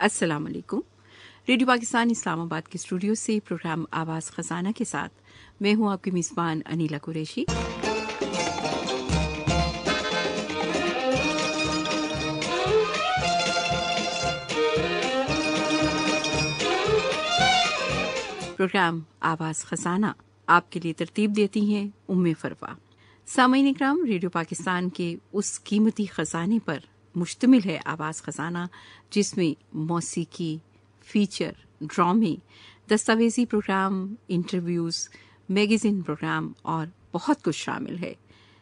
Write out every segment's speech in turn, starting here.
अस्सलाम वालेकुम। रेडियो पाकिस्तान इस्लामाबाद के स्टूडियो से प्रोग्राम आवाज़ खजाना के साथ मैं हूं आपकी मेज़बान अनीला कुरैशी। प्रोग्राम आवाज़ खजाना आपके लिए तरतीब देती हैं उम्मे फरवा। सामईन इकराम, रेडियो पाकिस्तान के उस कीमती खजाने पर मुश्तमिल है आवाज़ खजाना जिसमें मौसीकी, फीचर, ड्रामे, दस्तावेजी प्रोग्राम, इंटरव्यूज़, मैगज़ीन प्रोग्राम और बहुत कुछ शामिल है।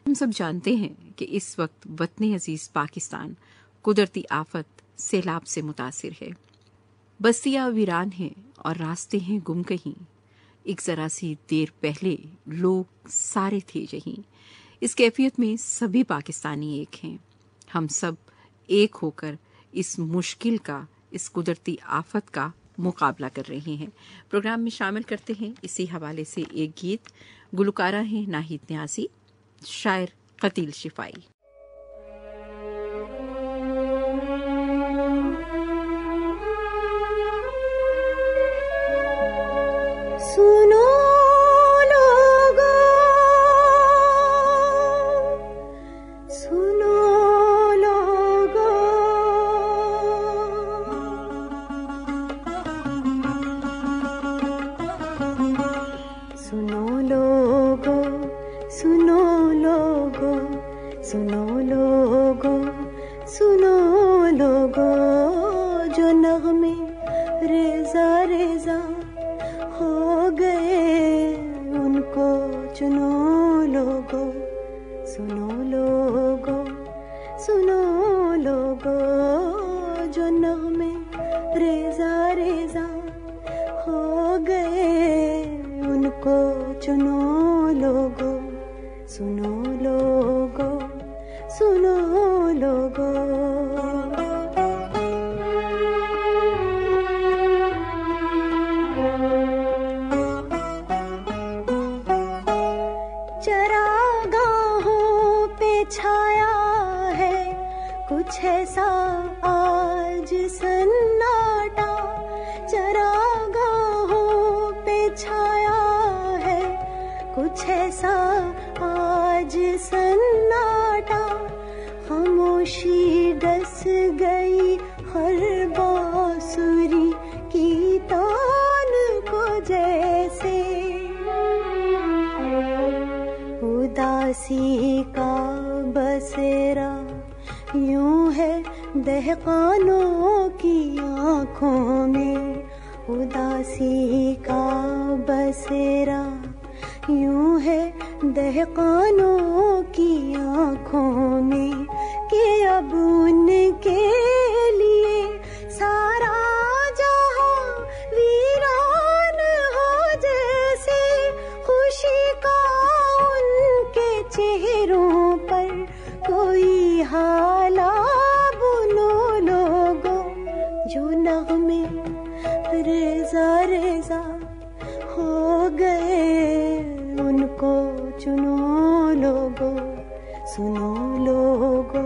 हम सब जानते हैं कि इस वक्त वतन अजीज़ पाकिस्तान कुदरती आफत सैलाब से मुतासिर है। बस्तियाँ वीरान हैं और रास्ते हैं गुम कहीं। एक ज़रा सी देर पहले लोग सारे थे जहीं। इस कैफियत में सभी पाकिस्तानी एक हैं। हम सब एक होकर इस मुश्किल का, इस कुदरती आफत का मुकाबला कर रहे हैं। प्रोग्राम में शामिल करते हैं इसी हवाले से एक गीत। गुलकारा हैं नाहिद न्याज़ी, शायर कतील शिफाई। सुनो लोगो, सुनो लोगो, सुनो लोगो, सुनो लोगो, सुनो लोगो, सुनो लोगो, जो नग़मे रेज़ा रेज़ा हो गए उनको चुनो लोगो, सुनो लोगो, सुनो लोगो, जो नग़मे रेज़ा रेज़ा हो गए उनको चुनो लोगो, सुनो लोगो, सुनो लोगो। छाया है कुछ ऐसा आज सन्नाटा, चरागाहों पे छाया है कुछ ऐसा आज सन्नाटा, खामोशी डस गई हर बांसुरी की तान को जैसे, उदासी का बसेरा यूं है दहकानों की आँखों में, उदासी का बसेरा यूं है दहकानों की आँखों में, कि अब उनके लिए सारा जहां वीरान हो जैसे, खुशी का उनके चेहरों पर कोई हाला बुनो लोगो, जो नग़मे रेज़ा रेज़ा हो गए उनको चुनो लोगो, सुनो लोगो,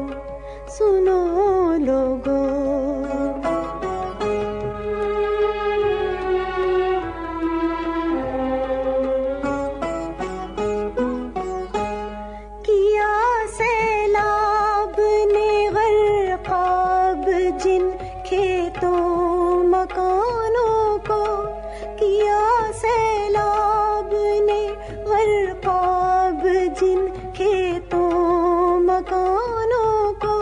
सुनो लोगो। जिन खेतों मकानों को किया सैलाब ने गर्काब, जिन खेतों मकानों को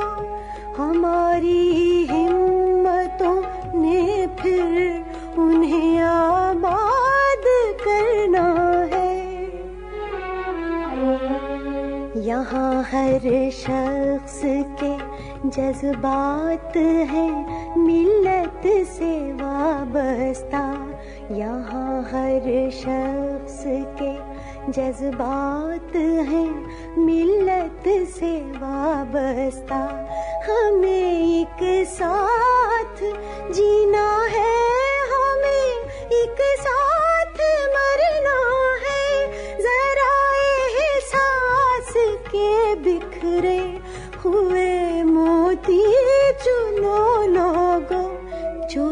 हमारी हिम्मतों ने फिर उन्हें आबाद करना है। यहाँ हर शख्स के जज्बात हैं मिल्लत से वाबस्ता, यहाँ हर शख्स के जज्बात हैं मिल्लत से वाबस्ता, हमें एक साथ जीना है, हमें एक साथ मरना है, जरा एहसास के बिखरे हुए मोती चुनो लोगो, जो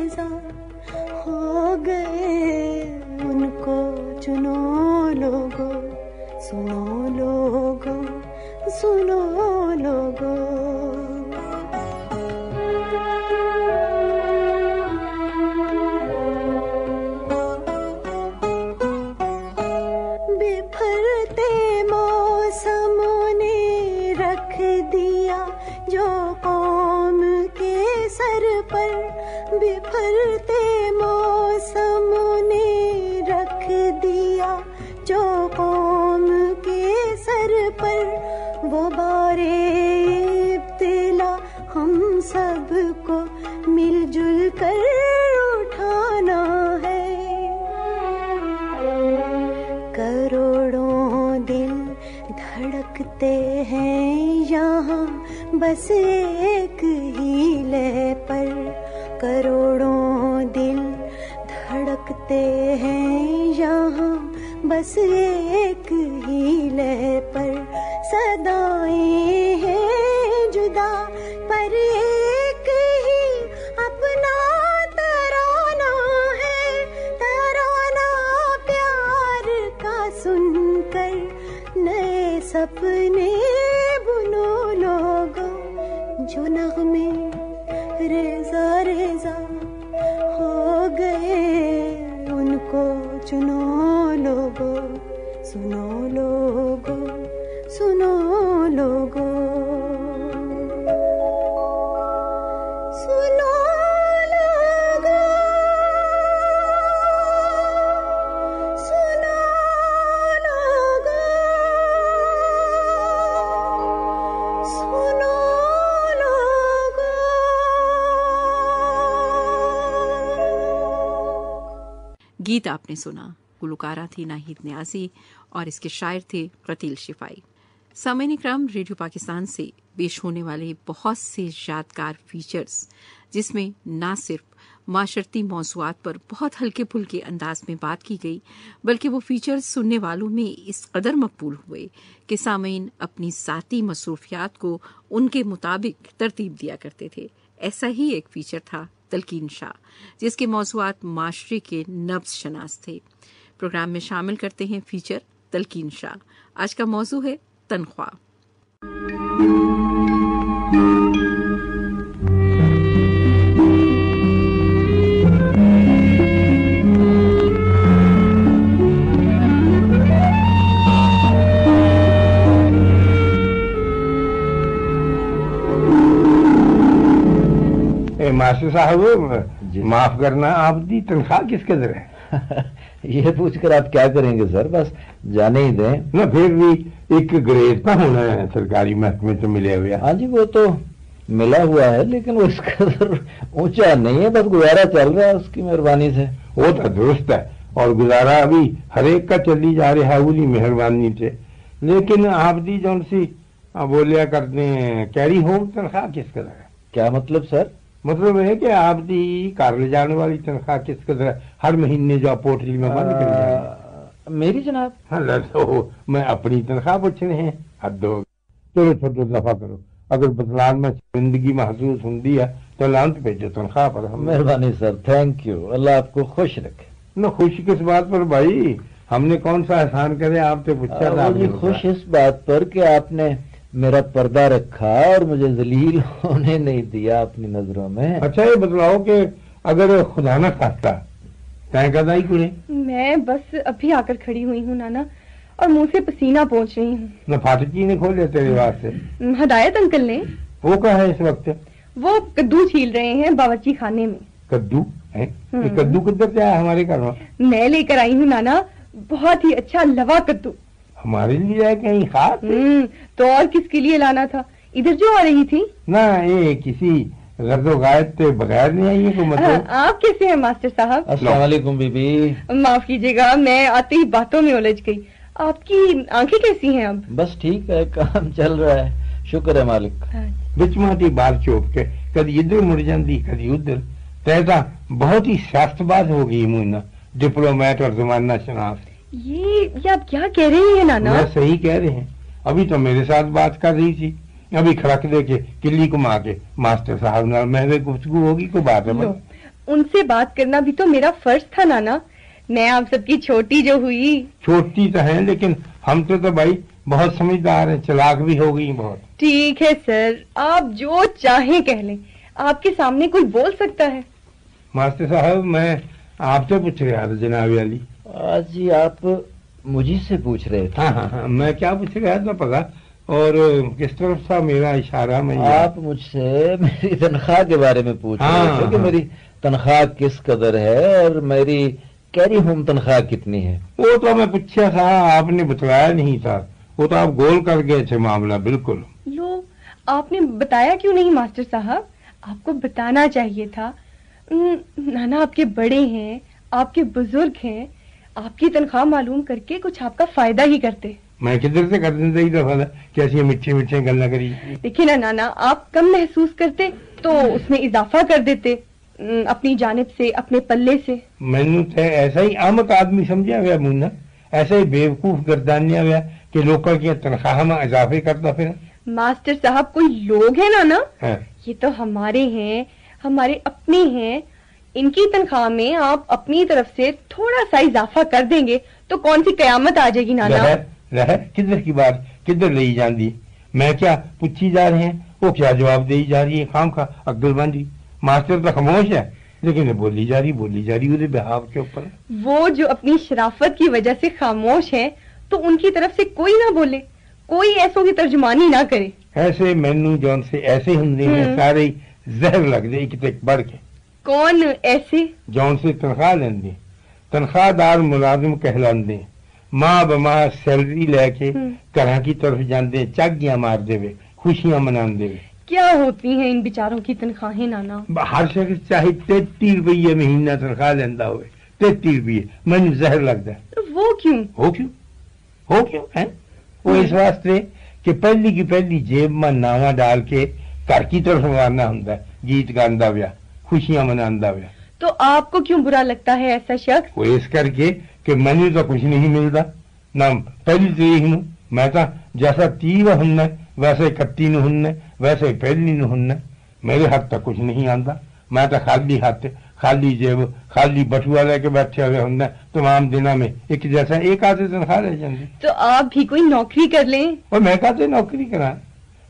रेजा हो गए, उनको चुनो लोगो, सुनो लोगो, सुनो लोगो। बिफरते मौसमों ने रख दिया जो कौम के सर पर, बिफरते मौसमों ने रख दिया जो कौम के सर पर, वो बारे इब्तिला हम सबको मिलजुल कर उठाना है। करोड़ों दिल धड़कते हैं यहाँ बस एक ही लय पर, करोड़ों दिल धड़कते हैं यहाँ बस एक ही लय पर, सदाएं हैं जुदा पर एक ही अपना तराना है, तराना प्यार का सुनकर नए सपने बुनो लोगो, जो नगमे रेजा रेजा हो गए, उनको चुनो लोगो, सुनो लोगो, सुनो लोगो, सुनो लोगो, सुनो लोगो, सुनो लोगो। गीत आपने सुना, गुलकारा थी नाहिद न्याजी और इसके शायर थे कतील शिफाई। सामईन इकराम, रेडियो पाकिस्तान से पेश होने वाले बहुत से यादगार फीचर्स, जिसमें न सिर्फ माशरती मौज़ूआत पर बहुत हल्के फुल्के अंदाज में बात की गई, बल्कि वो फीचर्स सुनने वालों में इस कदर मकबूल हुए कि सामईन अपनी ज़ाती मसरूफियात को उनके मुताबिक तरतीब दिया करते थे। ऐसा ही एक फीचर था तलकीन शाह, जिसके मौज़ूआत माशरे के नब्ज़ शनास थे। प्रोग्राम में शामिल करते हैं फीचर तलकीन शाह। आज का मौजू है तनख्वाह। मास्टर साहब माफ करना, आपकी तनख्वाह किस कदर है? ये पूछकर आप क्या करेंगे सर, बस जाने ही दें ना। फिर भी एक ग्रेड तो होना है, सरकारी महकमे से मिले हुए। हाँ जी, वो तो मिला हुआ है, लेकिन वो इस कदर ऊंचा नहीं है, बस गुजारा चल रहा है उसकी मेहरबानी से। वो तो दुरुस्त है, और गुजारा अभी हर एक का चली जा रहा है उन्हीं मेहरबानी से। लेकिन आपकी जो सी बोलिया करते हैं कैरी होम तनख्वाह किस कदर है? क्या मतलब सर? मतलब है कि आपकी कार ले जाने वाली तनख्वाह किस कदर है? हर महीने जो आप पोर्टली में बंद कर जाए। मेरी जनाब? हाँ तो मैं अपनी तनख्वाह पूछ रहे हैं, हद हो। चलो छोटो दफा करो, अगर बदलान में जिंदगी महसूस होती है तो लांत भेजो तनख्वाह पर। मेहरबानी सर, थैंक यू, अल्लाह आपको खुश रखे। न खुश किस बात पर भाई, हमने कौन सा एहसान करे? आपसे पूछा था। खुश इस बात पर कि आपने मेरा पर्दा रखा और मुझे जलील होने नहीं दिया अपनी नजरों में। अच्छा ये बतलाओ कि अगर खुदा न खास्ता तय कदा ही कुड़े? मैं बस अभी आकर खड़ी हुई हूँ नाना, और मुंह से पसीना पहुँच रही हूँ। न फाटकी ने खोले तेरे वास्ते? हदायत अंकल ने। वो कहाँ है इस वक्त? वो कद्दू छील रहे हैं बावर्ची खाने में। कद्दू है? कद्दू किधर से आया हमारे घर में? मैं लेकर आई हूँ नाना, बहुत ही अच्छा लवा कद्दू। हमारे लिए है कहीं खास? तो और किसके लिए लाना था? इधर जो आ रही थी ना, ये किसी गर्दो गायब के बगैर नहीं आई है को मतलब। आप कैसे हैं मास्टर साहब? अस्सलाम वालेकुम बीबी। माफ कीजिएगा, मैं आते ही बातों में उलझ गई। आपकी आंखें कैसी हैं अब? बस ठीक है, काम चल रहा है, शुक्र है मालिक। बिच माती बात चोप के कदी इधर मुड़ जाती कदी उधर, तैसा बहुत ही शास्त्रबाज हो गई मुन्ना, डिप्लोमेट और जमाना शनास। ये आप क्या कह रही हैं नाना? मैं सही कह रहे हैं, अभी तो मेरे साथ बात कर रही थी, अभी खड़क दे के किल्ली को मार के मास्टर साहब नाल महवे गुफ्तगू होगी को बात है। ان سے بات کرنا بھی تو میرا فرض تھا نانا. میں آپ سب کی چھوٹی جو ہوئی. چھوٹی تو ہیں لیکن ہم تو بھائی بہت سمجھدار ہیں, چلاک بھی ہو گئی بہت. ٹھیک ہے سر, آپ جو چاہیں کہہ لیں, آپ کے سامنے کوئی بول سکتا ہے. ماسٹر صاحب میں آپ سے پوچھ رہا تھا جناب علی. جی آپ مجھے سے پوچھ رہے تھے؟ ہاں میں کیا پوچھ رہا تھا پتا, اور کس طرف تھا میرا اشارہ؟ میں آپ مجھ سے میری تنخواہ کے بارے میں پوچھ رہے تھے کہ میری تنخواہ کس قدر ہے اور میری کیری ہوم تنخواہ کتنی ہے. وہ تو میں پوچھا تھا, آپ نے بتلایا نہیں تھا, وہ تو آپ گول کر گئے تھے معاملہ بالکل. لو, آپ نے بتایا کیوں نہیں ماسٹر صاحب؟ آپ کو بتانا چاہیے تھا. نانا آپ کے بڑے ہیں, آپ کے بزرگ ہیں, آپ کی تنخواہ معلوم کر کے کچھ آپ کا فائدہ ہی کرتے. میں کدھر سے کر دیں دفعہ کیسی میٹھے میٹھے گلا کری. دیکھیے نا نانا, آپ کم محسوس کرتے تو اس میں اضافہ کر دیتے اپنی جانب سے, اپنے پلے سے. میں نے ایسا ہی احمق آدمی سمجھا گیا منا, ایسا ہی بیوقوف گردانیا گیا کہ لوگوں کی تنخواہ میں اضافے کرتا پھر. ماسٹر صاحب کوئی لوگ ہیں نانا, ہاں. یہ تو ہمارے ہیں, ہمارے اپنے ہیں. ان کی تنخواہ میں آپ اپنی طرف سے تھوڑا سا اضافہ کر دیں گے تو کون سی قیامت آ جائے گی نانا. کدھر کی بات کدھر لئی جاندی, میں کیا پوچھی جا رہے ہیں, وہ کیا جواب دی جا رہی ہے خام خواہ عقل بندی. ماسٹر تو خاموش ہے لیکن بولی جا رہی اسے بہاو کے اوپر. وہ جو اپنی شرافت کی وجہ سے خاموش ہے تو ان کی طرف سے کوئی نہ بولے, کوئی ایسوں کی ترجمانی نہ کرے. ایسے مینو جون سے ایسے ہوں سارے زہر لگ دے ایک بڑھ کے. کون ایسے؟ جون سے تنخواہ لین دے, تنخواہ دار ملازم کہلان دے, ماں بماں سیلری لے کے گھر کی طرف جاندے, چاگیاں مار دے, خوشیاں منان دے. کیا ہوتی ہیں ان بیچاروں کی تنخواہیں نانا؟ ہر شخص چاہے 33 روپیے مہینہ تنخواہ لینا ہوئے, 33 روپیے مجھے زہر لگتا ہے. وہ کیوں ہو کیوں ہے وہ اس واسطے کہ پہلی کی پہلی جیب میں ناوا ڈال کے گھر کی طرف مارنا ہوتا ہے, گیت گاندا ہوا, خوشیاں مناندا ہوا. تو آپ کو کیوں برا لگتا ہے ایسا شخص؟ وہ اس کر کے کہ مینو تو کچھ نہیں ملتا نہ پہلی تاریخ نو. میں تو جیسا 30 ہننا ویسے 31 نو ہننا, ویسے پہلی نو ہننا. میرے ہاتھ تک کچھ نہیں آتا, میں تو خالی ہاتھ, خالی جیب, خالی بٹوا لے کے بیٹھے ہوئے ہوں تمام دنوں میں ایک جیسا ایک آدھے تنخواہ لے جاندی. تو آپ بھی کوئی نوکری کر لیں. اور میں کہتے نوکری کرا,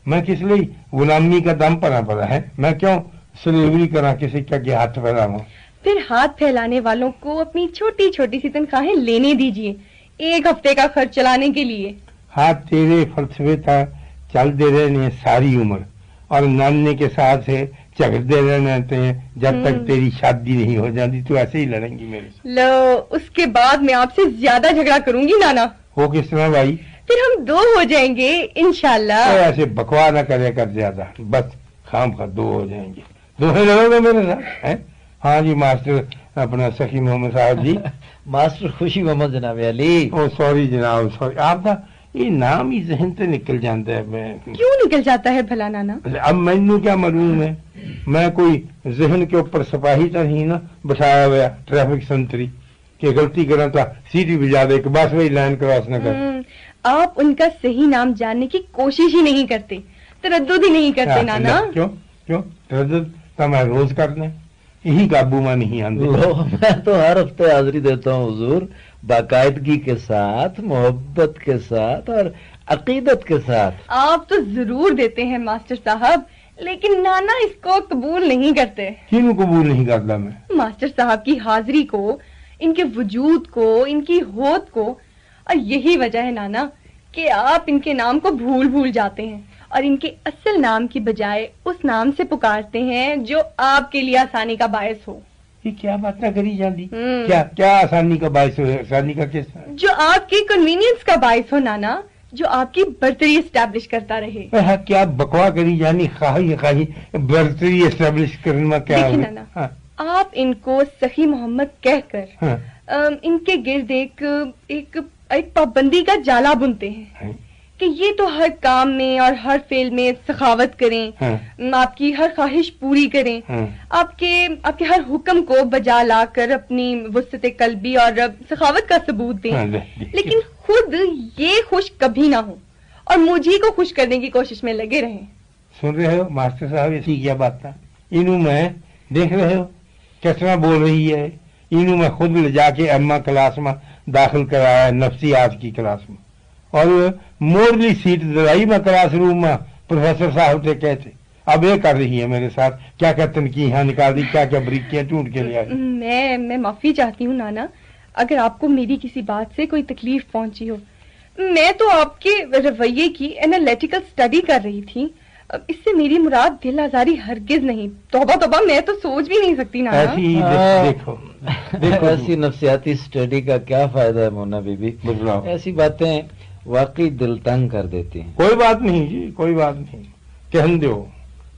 میں کس لیے غلامی کا دم پڑا ہے, میں کیوں سلیوری کرا کسی کا کہ ہاتھ پھیلاؤں. پھر ہاتھ پھیلانے والوں کو اپنی چھوٹی چھوٹی سی تنخواہیں لینے دیجئے, ایک ہفتے کا خرچ چلانے کے لیے. ہاتھ تیرے فلسفے تھا چل دے رہے ساری عمر, اور ناننے کے ساتھ سے جھگڑتے رہتے ہیں جب تک تیری شادی نہیں ہو جاتی. تو ایسے ہی لڑیں گی میرے سے. لو, اس کے بعد میں آپ سے زیادہ جھگڑا کروں گی نانا. ہو کس طرح بھائی؟ پھر ہم 2 ہو جائیں گے انشاءاللہ. ایسے بکوا نہ کرے کر زیادہ, بس خام خواہ 2 ہو جائیں گے. 2 لڑو گے میرے ساتھ. ہاں جی ماسٹر اپنا سخی محمد صاحب جی. ماسٹر خوشی محمد جناب علی. او سوری جناب, سوری. آپ کا یہ نام ہی ذہن سے نکل جاتا ہے. کیوں نکل جاتا ہے بھلا نانا؟ اب مینو کیا معلوم ہے, میں کوئی ذہن کے اوپر سپاہی تو نہیں نا بٹھایا ہوا ٹریفک سنتری کہ غلطی کرنا تو سیٹی بجا دے کہ بس وہی لائن کراس نہ کر. آپ ان کا صحیح نام جاننے کی کوشش ہی نہیں کرتے, تردد ہی نہیں کرتے نانا. کیوں تردد تو میں روز کرنا, یہی قابو میں نہیں آتے. میں تو ہر ہفتے حاضری دیتا ہوں حضور, باقاعدگی کے ساتھ, محبت کے ساتھ اور عقیدت کے ساتھ. آپ تو ضرور دیتے ہیں ماسٹر صاحب, لیکن نانا اس کو قبول نہیں کرتے. کیوں قبول نہیں کرتا میں؟ ماسٹر صاحب کی حاضری کو, ان کے وجود کو, ان کی ہوت کو, اور یہی وجہ ہے نانا کہ آپ ان کے نام کو بھول جاتے ہیں اور ان کے اصل نام کی بجائے اس نام سے پکارتے ہیں جو آپ کے لیے آسانی کا باعث ہو. یہ کیا بات نہ کری جاتی, کیا آسانی کا باعث ہو؟ آسانی کا کس؟ جو آپ کی کنوینئنس کا باعث ہو نانا, جو آپ کی برتری اسٹیبلش کرتا رہے. کیا بکوا کری جانی, خواہی برتری اسٹیبلش کرنا کیا ہے نانا؟ آپ ان کو سخی محمد کہہ کر ان کے گرد ایک پابندی کا جالا بنتے ہیں کہ یہ تو ہر کام میں اور ہر فعل میں سخاوت کریں, آپ کی ہر خواہش پوری کریں, آپ کے ہر حکم کو بجا لا کر اپنی وسعت قلبی اور سخاوت کا ثبوت دیں, لیکن خود یہ خوش کبھی نہ ہو اور مجھے کو خوش کرنے کی کوشش میں لگے رہیں. سن رہے ہو ماسٹر صاحب, ایسی کیا بات تھا انہوں میں دیکھ رہے ہو किस तरह बोल रही है। इनू मैं खुद ले जाके अम्मा क्लास में दाखिल कराया, नफ्सियात की क्लास में, और मोरली सीट दिलाई मैं क्लास रूम में प्रोफेसर साहब से कहते। अब ये कर रही है मेरे साथ, क्या क्या तनकीहां निकाल दी, क्या क्या बरीकियां ढूंढ के ले आई। मैं माफी चाहती हूँ नाना, अगर आपको मेरी किसी बात से कोई तकलीफ पहुंची हो। मैं तो आपके रवैये की एनालिटिकल स्टडी कर रही थी, इससे मेरी मुराद दिल आजारी हरगिज नहीं। तौबा तौबा, मैं तो सोच भी नहीं सकती नाना। ऐसी देखो ऐसी नफ्सियाती स्टडी का क्या फायदा है मोना बीबी, ऐसी बातें वाकई दिल तंग कर देती हैं। कोई बात नहीं जी, कोई बात नहीं,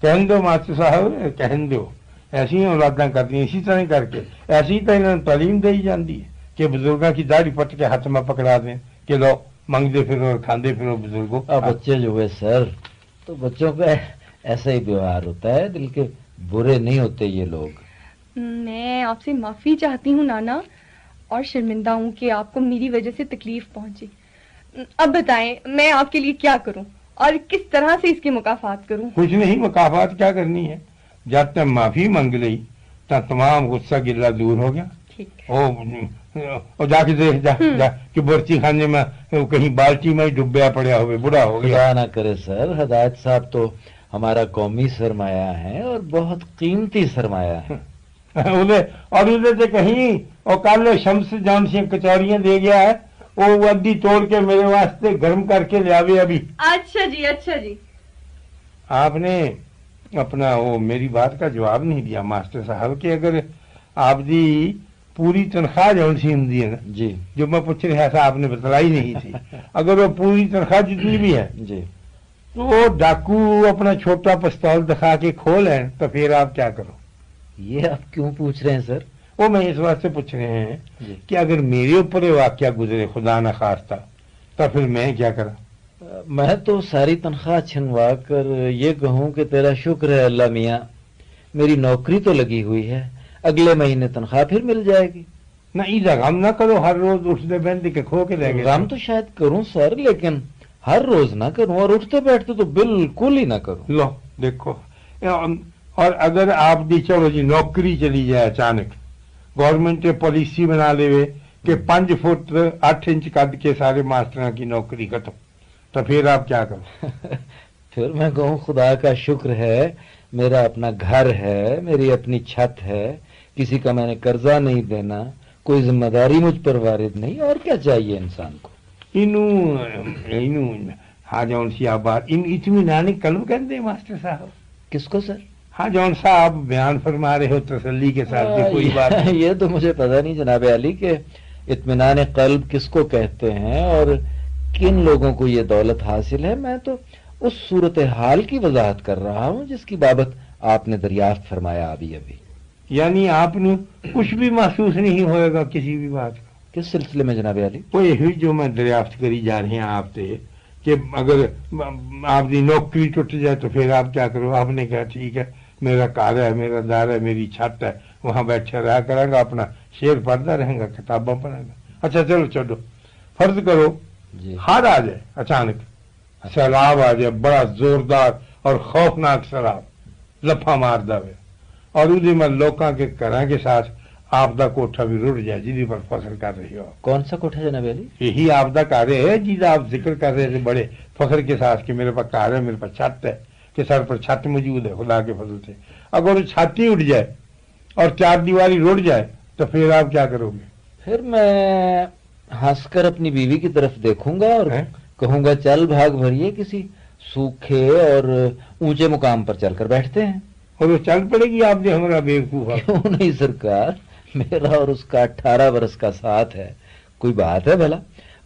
कहन दो मास्टर साहब, कहन दो। ऐसी ही औलादा करती हैं, इसी तरह करके ऐसी तो इन्होंने तालीम दी जाती है कि बुजुर्गों की दाढ़ी पट के हाथ में पकड़ा दें कि लो मंगते फिरो और खाते फिरो बुजुर्गों। अब बच्चे जो हुए सर, तो बच्चों का ऐसा ही व्यवहार होता है, दिल के बुरे नहीं होते ये लोग। मैं आपसे माफी चाहती हूँ नाना, और शर्मिंदा हूँ कि आपको मेरी वजह से तकलीफ पहुंची। अब बताएं मैं आपके लिए क्या करूं और किस तरह से इसकी मुकाफात करूं। कुछ नहीं, मुकाफात क्या करनी है, जब तक माफी मांग ली तो तमाम गुस्सा गिला दूर हो गया। और जाके देख जा कि बर्ची खाने में कहीं बाल्टी में ही डुबया पड़ा हो, बुरा हो गया। ना करे सर, हदायत साहब तो हमारा कौमी सरमाया है और बहुत कीमती सरमाया है। उधर कहीं और कल शम्स जान से कचौरियां दे गया है, वो अद्धी तोड़ के मेरे वास्ते गर्म करके ले आवे अभी। अच्छा जी, अच्छा जी। आपने अपना वो मेरी बात का जवाब नहीं दिया मास्टर साहब कि अगर आपकी पूरी तनख्वाह जो सी होंगी है ना जी, जो मैं पूछ रहा था आपने बतलाई नहीं थी, अगर वो पूरी तनख्वाह जितनी भी है जी, तो वो डाकू अपना छोटा पिस्तौल दिखा के खोल है, तो फिर आप क्या करो? ये आप क्यों पूछ रहे हैं सर? वो मैं इस बात से पूछ रहे हैं कि अगर मेरे ऊपर वाकया गुजरे खुदा न खास्ता, तो फिर मैं क्या करा? मैं तो सारी तनख्वाह छिनवा कर ये कहूँ कि तेरा शुक्र है अल्लाह मियाँ, मेरी नौकरी तो लगी हुई है, अगले महीने तनख्वाह फिर मिल जाएगी। ना इधर गम ना करो, हर रोज उठते बैठते के खो के रहेंगे। गम तो शायद करूं सर, लेकिन हर रोज ना करूं, और उठते बैठते तो बिल्कुल ही ना करूं। लो देखो, और अगर आपकी चलो जी नौकरी चली जाए अचानक, गवर्नमेंट पॉलिसी बना ले कि 5 फुट 8 इंच कद के सारे मास्टरों की नौकरी खत्म, तो फिर आप क्या करो? फिर मैं कहूँ खुदा का शुक्र है, मेरा अपना घर है, मेरी अपनी छत है, किसी का मैंने कर्जा नहीं देना, कोई जिम्मेदारी मुझ पर वारिद नहीं, और क्या चाहिए इंसान को? इनू हाँ जौन सी आप बात इत्मीनान कल्ब कहते हैं मास्टर साहब। किसको सर? हाँ जौन सा आप बयान फरमा रहे हो तसल्ली के साथ कि कोई बात नहीं। ये तो मुझे पता नहीं जनाब अली के इत्मीनान कल्ब किसको कहते हैं और किन लोगों को ये दौलत हासिल है। मैं तो उस सूरत हाल की वजाहत कर रहा हूँ जिसकी बाबत आपने दरियाफ्त फरमाया अभी अभी। यानी आपने कुछ भी महसूस नहीं होएगा किसी भी बात का? किस सिलसिले में जनाब अली? वो यही जो मैं दरियाफ्त करी जा रहे हैं आपसे कि अगर आपकी नौकरी टूट जाए तो फिर आप क्या करो? आपने कहा ठीक है, मेरा कार है, मेरा दार है, मेरी छत है, वहां बैठा रहा करेंगा, अपना शेर पढ़ता रहेगा, किताबें पढ़ेगा। अच्छा चलो छोड़ो, फर्ज करो हार आ जाए, अचानक सैलाब आ जाए, बड़ा जोरदार और खौफनाक सैलाब लफा मार दे और उदी में लोगों के घर के साथ आपदा कोठा भी रुड़ जाए जिदी पर फख्र कर रही हो। कौन सा कोठा जनाब अली? यही आपदा कार्य है जिसका आप जिक्र कर रहे थे बड़े फख्र के साथ कि मेरे पास कार है, मेरे पास छत है, कि सर पर छत मौजूद है खुदा के फजल से। अगर छत ही उठ जाए और 4 दीवारी रुड़ जाए तो फिर आप क्या करोगे? फिर मैं हंसकर अपनी बीवी की तरफ देखूंगा और कहूंगा चल भाग भरिए, किसी सूखे और ऊंचे मुकाम पर चलकर बैठते हैं। और वो चल पड़ेगी आपने हमारा बेवकूफ? क्यों नहीं सरकार, मेरा और उसका 18 बरस का साथ है, कोई बात है भला?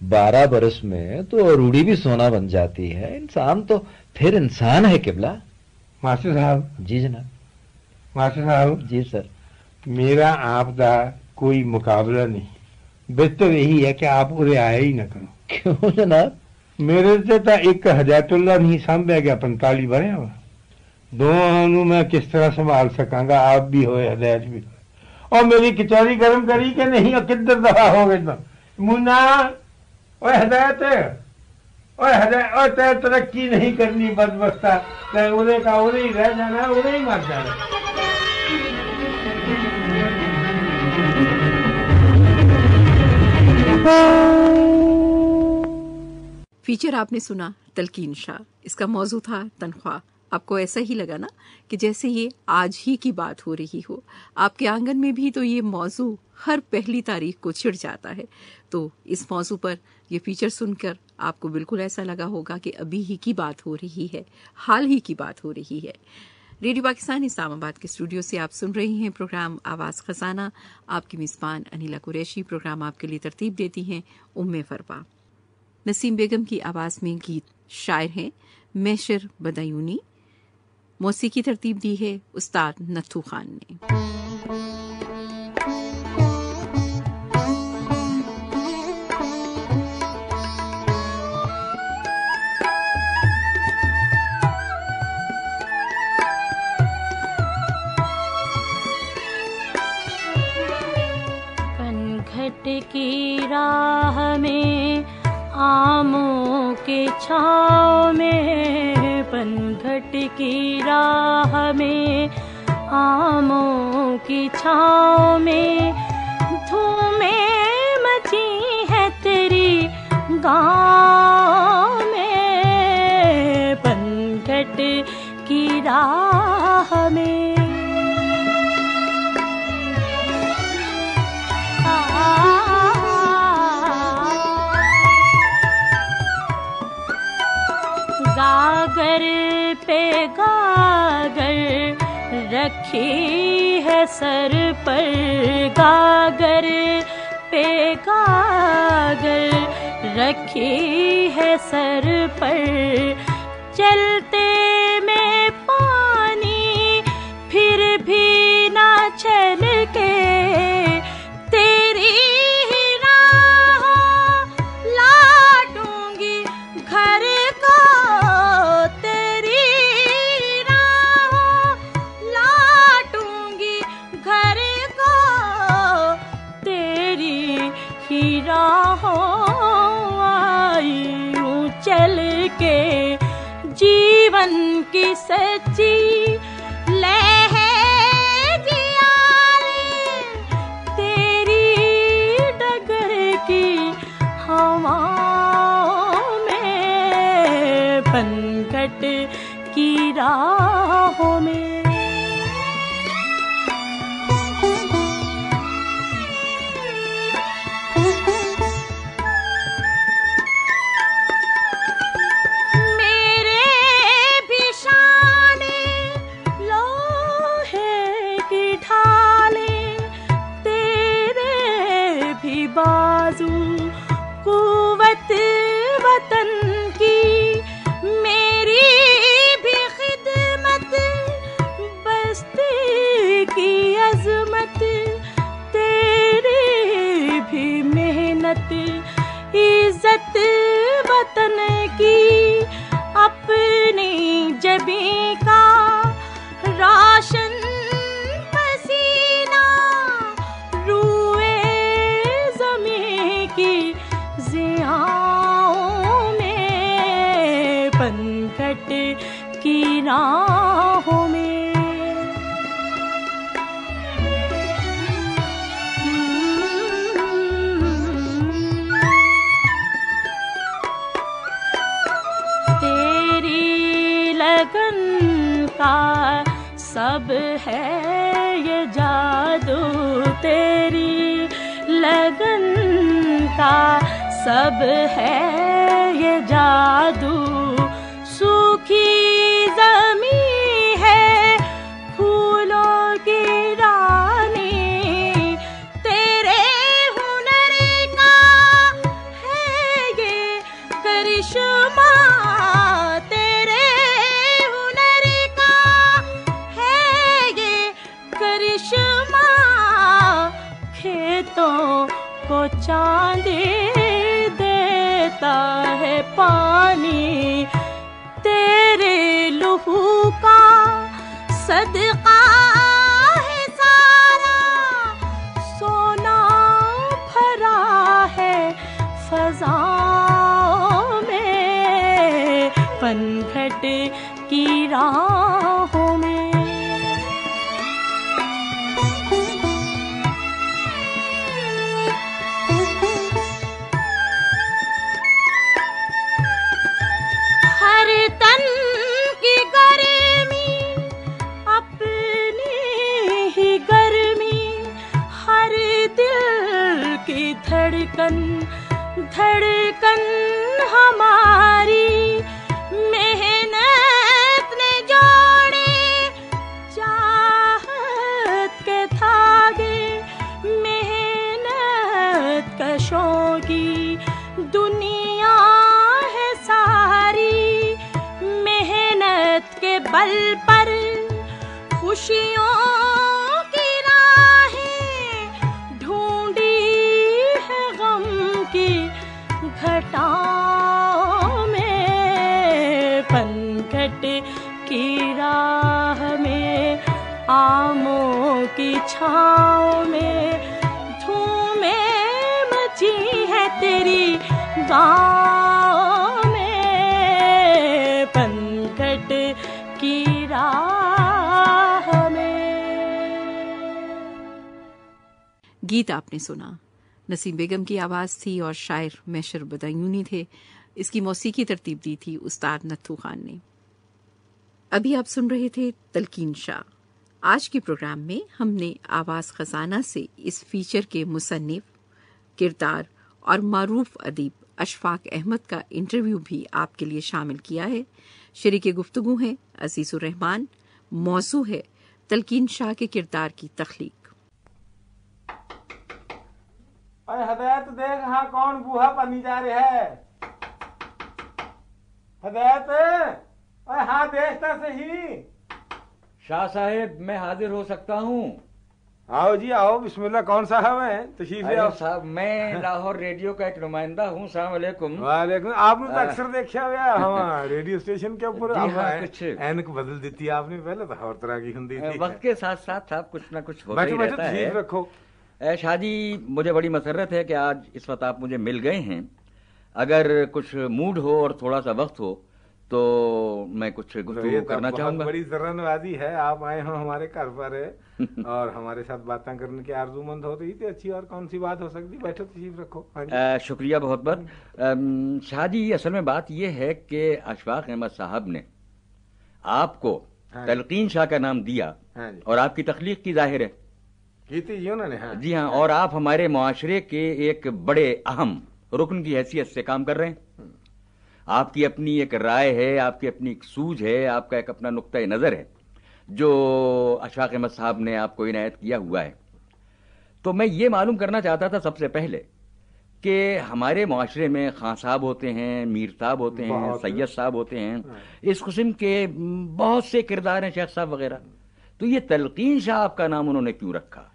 12 बरस में तो रूढ़ी भी सोना बन जाती है, इंसान तो फिर इंसान है किबला। मास्टर साहब। जी जनाब। मास्टर साहब। जी सर। मेरा आपका कोई मुकाबला नहीं, बेहतर यही है कि आप उरे आए ही ना करो। क्यों जनाब? मेरे से तो एक हदायतुल्ला नहीं सांभे गया 45 भरे हुआ, दोनों मैं किस तरह संभाल सकांगा? आप भी हो हदायत भी हो। और मेरी कचौरी गर्म करी कि नहीं, किधर दफा हो गए मुन्ना? ओए हदायत, ओए हदायत, और तय तरक्की नहीं करनी बदबख्ता, तय उरे का उरे ही रह जाना, उरे ही मर जाना। फीचर आपने सुना तलकीन शाह, इसका मौजू था तनख्वाह। आपको ऐसा ही लगा ना कि जैसे ये आज ही की बात हो रही हो। आपके आंगन में भी तो ये मौजू हर पहली तारीख को छिड़ जाता है। तो इस मौजू पर ये फीचर सुनकर आपको बिल्कुल ऐसा लगा होगा कि अभी ही की बात हो रही है, हाल ही की बात हो रही है। रेडियो पाकिस्तान इस्लामाबाद के स्टूडियो से आप सुन रही हैं प्रोग्राम आवाज खजाना। आपकी मिज़बान अनिला कुरैशी। प्रोग्राम आपके लिए तरतीब देती हैं उम्मे फरवा। नसीम बेगम की आवाज में गीत शायर हैं मैशर बदायूनी। मौसीकी तरतीब दी है उस्ताद नथू खान ने। पनघट की राह में आमों के छाँव में, पनघट की राह में आमों की छाँव में, धूमें मची है तेरी गाँव में, पनघट की राह में। गागर पे गागर रखी है सर पर, गागर पे गागर रखी है सर पर, चलते में पानी फिर भी ना छलके, तेरी जीवन की सच्ची लहर जियारे, तेरी डगर की हवाओं में, पनघट की राहों में। बाजू कुव्वत वतन की, मेरी भी खिदमत बस्ती की अजमत, तेरी भी मेहनत इज्जत वतन की, अपनी जबीं का राशन की राहों में। तेरी लगन का सब है ये जादू, तेरी लगन का सब है ये जादू, सूखी ज़मीं है फूलों की रानी, तेरे हुनर का है ये करिश्मा, तेरे हुनर का है ये करिश्मा, खेतों को चांदी देता है पानी, तेरे लहू का सदका है सारा, सोना भरा है फज़ाओं में, पनघट की राहों में। की धड़कन धड़कन हमारी मेहनत ने जोड़े चाहत के धागे मेहनत कशों की दुनिया है सारी मेहनत के बल पर खुशियों की राहें ढूंढी है गम की घटाओं में पनघट की राह में आमों की छाँव में धूमें मची है तेरी गाँव में पनघट की राह में। गीत आपने सुना, नसीम बेगम की आवाज़ थी और शायर मैशर बदायूनी थे। इसकी मौसीकी तरतीब दी थी उस्ताद नत्थू खान ने। अभी आप सुन रहे थे तलकीन शाह। आज के प्रोग्राम में हमने आवाज़ खजाना से इस फीचर के मुसन्निफ, किरदार और मारूफ अदीब अशफाक अहमद का इंटरव्यू भी आपके लिए शामिल किया है। शरीके गुफ्तगू है अजीजुर रहमान। मौजू है तलकीन शाह के किरदार की तख्लीक। अरे हदायत देख, हाँ कौन बूहा पानी जा रहे है? हदायत, अरे हाँ देखता सही। शाह साहेब, मैं हाजिर हो सकता हूँ? आओ जी आओ, बिस्मिल्लाह। कौन साहब हैं? तशरीफ ले आओ। साहब, मैं लाहौर रेडियो का एक नुमाइंदा हूँ। सलाम अलैकुम। वालेकुम। आपने तो अक्सर देखा हुआ हम रेडियो स्टेशन के ऊपर। कुछ ऐनक बदल दी थी आपने, पहले तो हर तरह की हिंदी थी। वक्त के साथ साथ साहब कुछ ना कुछ होता ही रहता है। रखो शाह जी, मुझे बड़ी मसरत है कि आज इस वक्त आप मुझे मिल गए हैं। अगर कुछ मूड हो और थोड़ा सा वक्त हो तो मैं कुछ गुफ्तगू करना चाहूंगा। बड़ी जरनवाजी है, आप आए हो हमारे घर पर और हमारे साथ बातें करने की आरजूमंद हो रही थी। अच्छी और कौन सी बात हो सकती? बैठो, तशरीफ रखो। शुक्रिया बहुत बहुत। शाह जी, असल में बात यह है कि अशफाक अहमद साहब ने आपको तलकीन शाह का नाम दिया और आपकी तख्लीक की जाहिर है की थी उन्होंने। जी हाँ, और आप हमारे मुआशरे के एक बड़े अहम रुकन की हैसियत से काम कर रहे हैं। आपकी अपनी एक राय है, आपकी अपनी एक सूझ है, आपका एक अपना नुक्ता नज़र है जो अशफाक अहमद साहब ने आपको इनायत किया हुआ है। तो मैं ये मालूम करना चाहता था सबसे पहले कि हमारे मुआशरे में खां साहब होते हैं, मीर साहब होते हैं, सैयद साहब होते हैं, इस किस्म के बहुत से किरदार हैं, शेख साहब वगैरह। तो ये तलकीन शाह आपका नाम उन्होंने क्यों रखा?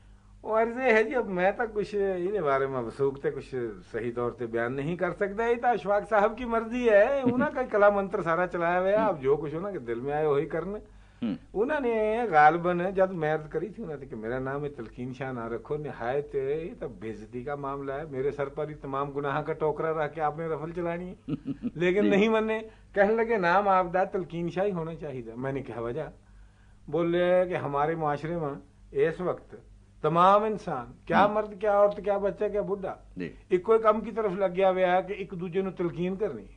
अर्जे है जी, अब मैं तो कुछ इन बारे में वसूखते कुछ सही तौर से बयान नहीं कर सकता। ये तो अशफाक साहब की मर्जी है, उन्होंने का कला मंत्र सारा चलाया हुआ है। आप जो कुछ हो ना कि दिल में आए वही करने। उन्होंने गालबन जब मैरज करी थी उन्होंने कि मेरा नाम है तलकीन शाह ना रखो, निहायत ये तो बेइज्जती का मामला है, मेरे सर पर ही तमाम गुनाह का टोकरा रख के आपने रफल चलानी है। लेकिन नहीं मने, कहने लगे नाम आपदा तलकीन शाह ही होना चाहिए। मैंने कहा वजह? बोले कि हमारे मुआशरे में इस वक्त तमाम इंसान, क्या मर्द क्या औरत क्या बच्चा क्या बुढ़ा, इको कम की तरफ लग गया हुआ है कि एक दूजे ਨੂੰ तलकीन करनी।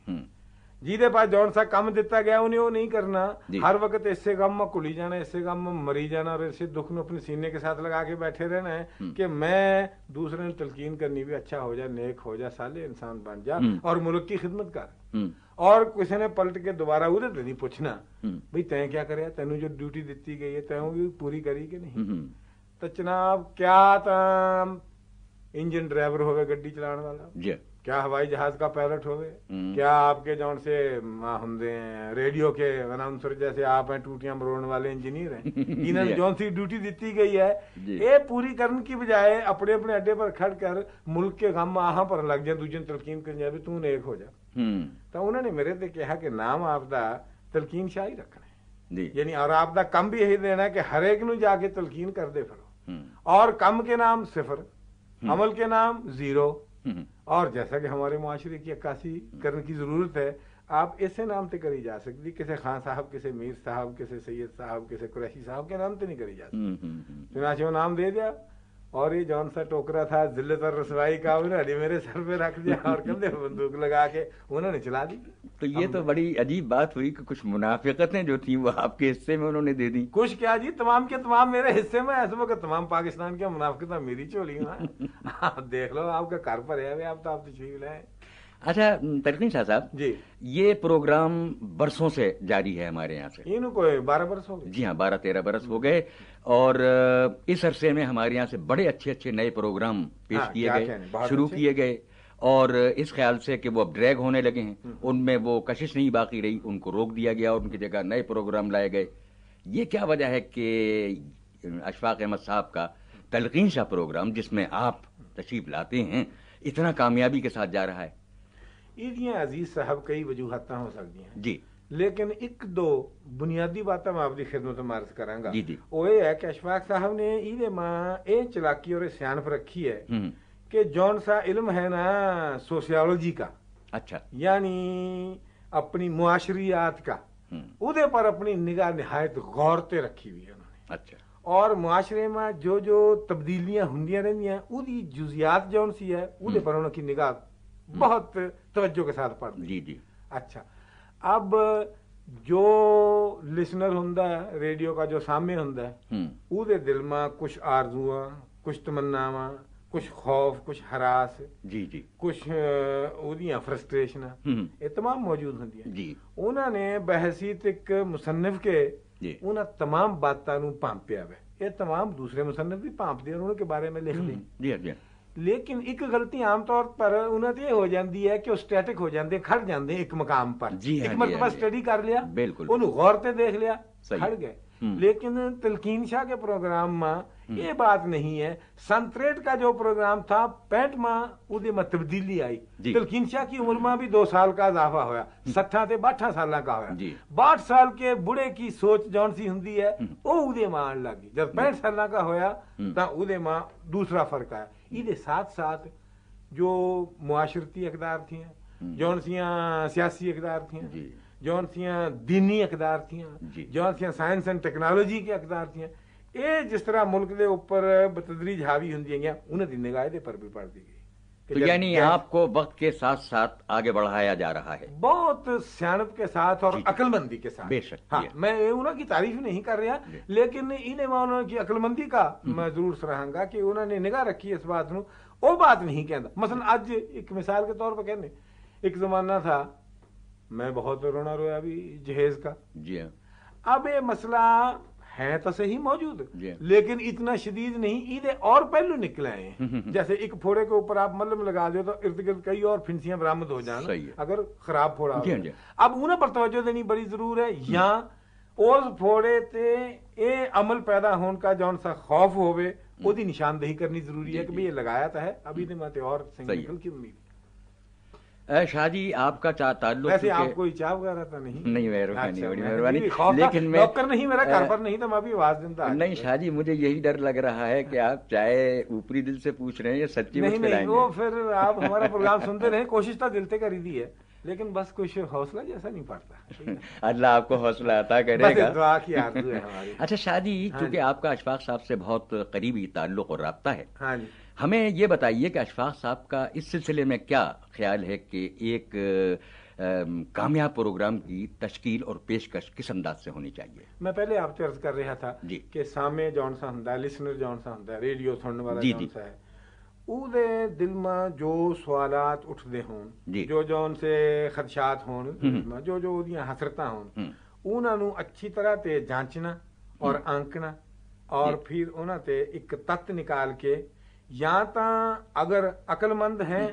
ਜਿਹਦੇ पास जौन सा कम दिता गया उन्हें वो नहीं करना। हर वक्त इससे गम में कुली जाना, इससे गम में मरी जाना और इससे दुख में अपने सीने के साथ लगा के बैठे रहना है कि मैं दूसरे ने तलकीन करनी भी अच्छा हो जा, नेक हो जा, साले इंसान बन जा और मुल्क की खिदमत कर। और किसी ने पलट के दोबारा उधर नहीं पूछना भाई तय क्या करे, तेन जो ड्यूटी दी गई है तय भी पूरी करी कि नहीं। तो जनाब क्या इंजन ड्राइवर होवे, गड्डी चलाने वाला, क्या हवाई जहाज का पायलट होवे, क्या आपके जौन से होंगे रेडियो के अनाउंसर जैसे आप हैं, टूटियां मरोड़ने वाले इंजीनियर हैं, इन्होंने जौन सी ड्यूटी दी गई है ये पूरी करने की बजाय अपने अपने अड्डे पर खड़ कर मुल्क के गम आहा पर लग जाए, दूजे तलकीन कर जाए तू नेक हो जा। तो उन्होंने मेरे से कहा कि नाम आपदा तलकीन शाह ही रखना है, यानी और आपदा कम भी यही देना है कि हर एक ਨੂੰ जाके तलकीन कर दे फिरो, और कम के नाम सिफर, अमल के नाम जीरो। और जैसा कि हमारे मुआशरे की अक्कासी करने की जरूरत है, आप ऐसे नाम से करी जा सकती, किसी खान साहब, किसी मीर साहब, किसी सैयद साहब, किसी कुरैशी साहब के नाम से नहीं करी जा सकती। चुनाचे वो नाम दे दिया اور یہ جون سا ٹوکرا تھا ذلت اور رسوائی کا، انہوں نے میرے سر پہ رکھ دیا اور کندھے پہ بندوق لگا کے انہوں نے چلا دی. تو یہ تو بڑی عجیب بات ہوئی کہ کچھ منافقتیں جو تھیں وہ آپ کے حصے میں انہوں نے دے دی. کچھ کیا جی، تمام کے تمام میرے حصے میں. ایسے وقت تمام پاکستان کی منافقتیں میری چولی میں. آپ دیکھ لو، آپ کا گھر پر ہے، آپ تشریف لائیں. اچھا تلقین شاہ صاحب جی، یہ پروگرام برسوں سے جاری ہے ہمارے یہاں سے. انہوں کوئی 12 برس ہو گئے. جی ہاں، 12-13 برس ہو گئے، اور اس عرصے میں ہمارے یہاں سے بڑے اچھے اچھے نئے پروگرام پیش کیے گئے، شروع کیے گئے، اور اس خیال سے کہ وہ اب ڈریگ ہونے لگے ہیں، ان میں وہ کشش نہیں باقی رہی، ان کو روک دیا گیا اور ان کی جگہ نئے پروگرام لائے گئے. یہ کیا وجہ ہے کہ اشفاق احمد صاحب کا تلقین شاہ پروگرام جس میں آپ تشریف لاتے ہیں اتنا کامیابی کے ساتھ جا رہا ہے؟ یہ عزیز صاحب کئی وجوہات ہو سکتی ہیں جی، لیکن ایک دو بنیادی باتیں میں آپ کی خدمت میں عرض کروں گا. جی جی. وہ یہ ہے کہ اشفاق صاحب نے یہ ماں یہ چلاکی اور سیانف رکھی ہے کہ جون سا علم ہے نا سوشیالوجی کا، اچھا، یعنی اپنی معاشریات کا، ادھے پر اپنی نگاہ نہایت غور تے رکھی ہوئی ہے انہوں نے. اچھا. اور معاشرے میں جو تبدیلیاں ہوندیاں رہندی ہیں ادھی جزیات جون سی ہے ادھے پر انہوں کی نگاہ بہت توجہ کے ساتھ پڑھ. جی جی. اچھا، اب جو لسنر ہوندا ہے ریڈیو کا، جو سامع ہوندا ہے، اودے دل میں کچھ آرزواں، کچھ تمناواں، کچھ خوف، کچھ ہراس، جی جی، کچھ اودیاں فرسٹریشن، یہ تمام موجود ہوندی ہیں. جی. انہوں نے بحیثیت ایک مصنف کے انہاں تمام باتاں نو پامپیا ہے. یہ تمام دوسرے مصنف بھی پامپ دے، انہوں کے بارے میں لکھ دیں. جی جی. لیکن ایک غلطی عام طور پر انہوں نے یہ ہو جاندی ہے کہ وہ سٹیٹک ہو جاندے، کھڑ جاندے ایک مقام پر. ایک مرتبہ سٹڈی کر لیا، بالکل انہوں غور تے دیکھ لیا، کھڑ گئے. لیکن تلقین شاہ کے پروگرام میں یہ بات نہیں ہے. سنتریٹ کا جو پروگرام تھا 65 ماہ ادھے میں تبدیلی آئی. تلقین شاہ کی عمر میں بھی 2 سال کا اضافہ ہویا، 60 تے 62 سال کا ہویا. 62 سال کے بڑے کی سوچ جون سی ہوندی ہے وہ ادھے ماں آن لگی. جب 65 سال کا ہویا تا ادھے ماں دوسرا فرق آیا. ادھے ساتھ ساتھ جو معاشرتی اقدار تھیں، جون سیاں سیاسی اقدار تھیں، جون سیاں دینی اقدار تھیں، جون سیاں سائنس اینڈ ٹیکنالوجی کے اقدار تھیں، یہ جس طرح ملک دے اوپر بتدریج حاوی ہوندی ہیں انہوں دی نگاہ دے پر بھی پڑ دی گئی. تو یعنی آپ کو وقت کے ساتھ ساتھ آگے بڑھایا جا رہا ہے بہت سیانت کے ساتھ اور عقل مندی کے ساتھ. بے شک. ہاں، میں انہوں کی تعریف نہیں کر رہا، لیکن انہوں کی عقل مندی کا میں ضرور سراہاں گا کہ انہوں نے نگاہ رکھی اس بات نو. وہ بات نہیں کہنا. مثلا آج ایک مثال کے طور پر کہنے، ایک زمانہ تھا میں بہت رونا رویا بھی جہیز کا. جی ہاں. اب یہ مسئلہ ہے تو صحیح موجود، لیکن اتنا شدید نہیں. عیدیں اور پہلو نکلے ہیں. جیسے ایک پھوڑے کے اوپر آپ ملم لگا دو تو ارد گرد کئی اور پھنسیاں برآمد ہو جائیں اگر خراب پھوڑا. اب انہیں پر توجہ دینی بڑی ضرور ہے. یا اس پھوڑے تے اے عمل پیدا ہون کا جون سا خوف ہوئے وہ دی نشاندہی کرنی ضروری ہے کہ یہ لگایا تھا ہے ابھی دے ماتے اور سنگل کی امید. شاہ جی آپ کا تعلق ویسے آپ کوئی چاہ وغیرہ تو نہیں؟ نہیں، مہربانی. لیکن میں نوکر نہیں، میرا گھر پر نہیں تو میں بھی آواز دیتا. نہیں شاہ جی، مجھے یہی ڈر لگ رہا ہے کہ آپ چاہے اوپری دل سے پوچھ رہے ہیں یا سچی مچ نہیں. وہ پھر آپ ہمارا پروگرام سنتے رہے، کوشش تو دل سے کری دی ہے، لیکن بس کچھ حوصلہ جیسا نہیں پڑتا. اللہ آپ کو حوصلہ عطا کرے گا. دعا کی آرزو ہے ہماری. اچھا شاہ جی، چونکہ آپ کا اشفاق صاحب سے بہت قریبی تعلق اور رابطہ ہے، ہاں جی، ہمیں یہ بتائیے کہ اشفاق صاحب کا اس سلسلے میں کیا خیال ہے کہ ایک کامیاب پروگرام کی تشکیل اور پیشکش کس انداز سے ہونی چاہیے؟ میں پہلے آپ سے عرض کر رہا تھا کہ سامع جون سا ہوندا ہے، لسنر جون سا ہوندا ہے، ریڈیو سننے والا جون سا ہے، او دے دل میں جو سوالات اٹھدے ہون، جو جون سے خدشات ہون، جو دیاں حسرتاں ہون، انہاں نو اچھی طرح تے جانچنا اور آنکنا اور پھر انہاں تے ایک تت نکال کے، یا تاں اگر عقل مند ہیں